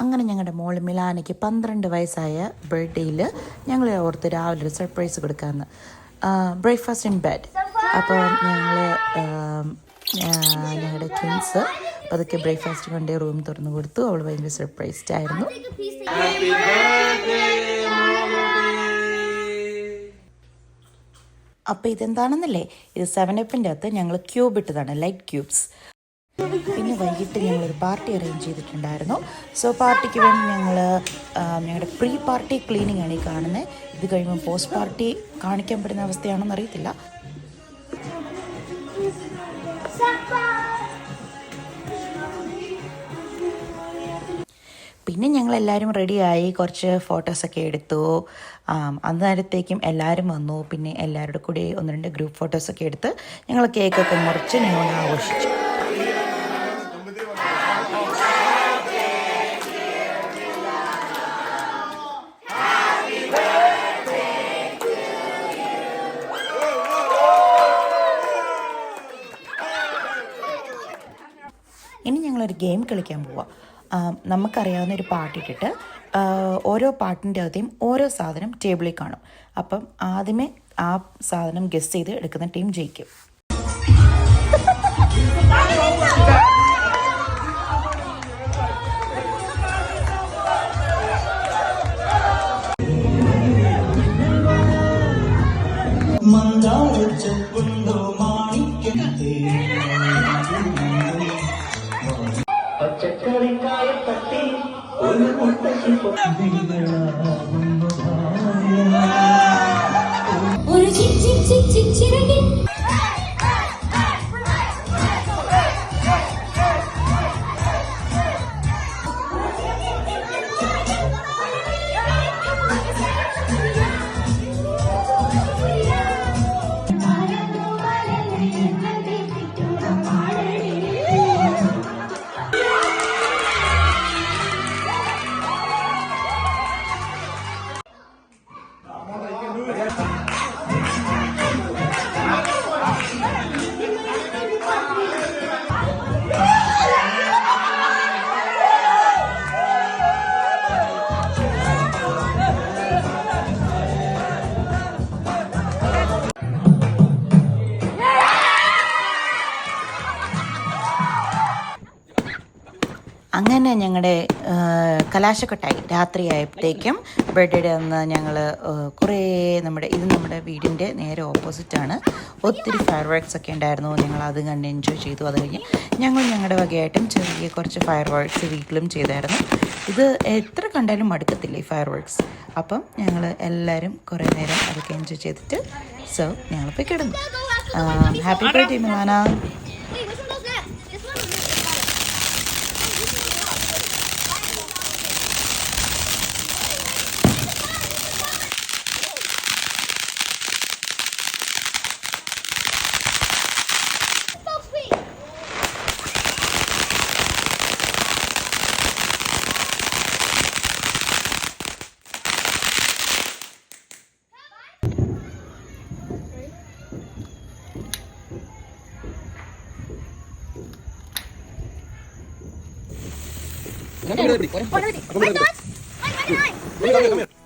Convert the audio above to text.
അങ്ങനെ ഞങ്ങളുടെ മോൾ മിലാനയ്ക്ക് 12 വയസ്സായ ബർത്ത്ഡേയിൽ ഞങ്ങൾ ഓർത്ത് രാവിലെ ഒരു സർപ്രൈസ് കൊടുക്കാമെന്ന്. Breakfast in bed. അപ്പോൾ ഞങ്ങളുടെ ട്വിൻസ് അതൊക്കെ ബ്രേക്ക്ഫാസ്റ്റ് കൊണ്ട് റൂം തുറന്നു കൊടുത്തു. അവൾ ഭയങ്കര സർപ്രൈസ്ഡ് ആയിരുന്നു. അപ്പോൾ ഇതെന്താണെന്നല്ലേ, ഇത് 7-Upൻ്റെ അകത്ത് ഞങ്ങൾ ക്യൂബ് ഇട്ടതാണ്, ലൈറ്റ് ക്യൂബ്സ്. പിന്നെ വൈകിട്ട് ഞങ്ങളൊരു പാർട്ടി അറേഞ്ച് ചെയ്തിട്ടുണ്ടായിരുന്നു. സോ പാർട്ടിക്ക് വേണ്ടി ഞങ്ങളുടെ പ്രീ പാർട്ടി ക്ലീനിങ് ആണ് ഈ കാണുന്നത്. ഇത് കഴിയുമ്പോൾ പോസ്റ്റ് പാർട്ടി കാണിക്കാൻ പറ്റുന്ന അവസ്ഥയാണെന്ന് അറിയത്തില്ല. പിന്നെ ഞങ്ങളെല്ലാവരും റെഡിയായി, കുറച്ച് ഫോട്ടോസൊക്കെ എടുത്തു. അന്നേരത്തേക്കും എല്ലാവരും വന്നു. പിന്നെ എല്ലാവരുടെ കൂടി 1-2 ഗ്രൂപ്പ് ഫോട്ടോസൊക്കെ എടുത്ത് ഞങ്ങൾ കേക്കൊക്കെ മുറിച്ച് ഞങ്ങൾ ആഘോഷിച്ചു. ഇനി ഞങ്ങളൊരു ഗെയിം കളിക്കാൻ പോവാം. നമുക്കറിയാവുന്ന ഒരു പാട്ട് ഇട്ടിട്ട് ഓരോ പാട്ടിൻ്റെ അകത്തെയും ഓരോ സാധനം ടേബിളിൽ കാണും. അപ്പം ആദ്യമേ ആ സാധനം ഗസ് ചെയ്ത് എടുക്കുന്ന ടീം ജയിക്കും. അങ്ങനെ ഞങ്ങളുടെ കലാശക്കൊട്ടായി. രാത്രിയായപ്പോഴത്തേക്കും ബർത്ത്ഡേ അന്ന് ഞങ്ങൾ കുറേ നമ്മുടെ വീടിൻ്റെ നേരെ ഓപ്പോസിറ്റാണ്. ഒത്തിരി ഫയർ വർക്ക്സ് ഒക്കെ ഉണ്ടായിരുന്നു. ഞങ്ങൾ അത് കണ്ട് എൻജോയ് ചെയ്തു. അത് കഴിഞ്ഞ് ഞങ്ങളുടെ വകയായിട്ടും ചെറിയ കുറച്ച് ഫയർ വർക്ക്സ് വീട്ടിലും ചെയ്തായിരുന്നു. ഇത് എത്ര കണ്ടാലും മടുക്കത്തില്ല ഈ ഫയർ വർക്ക്സ്. അപ്പം ഞങ്ങൾ എല്ലാവരും കുറേ നേരം അതൊക്കെ എൻജോയ് ചെയ്തിട്ട് ഞങ്ങൾ പോയി കിടന്നു. Happy birthday Milana. Come here.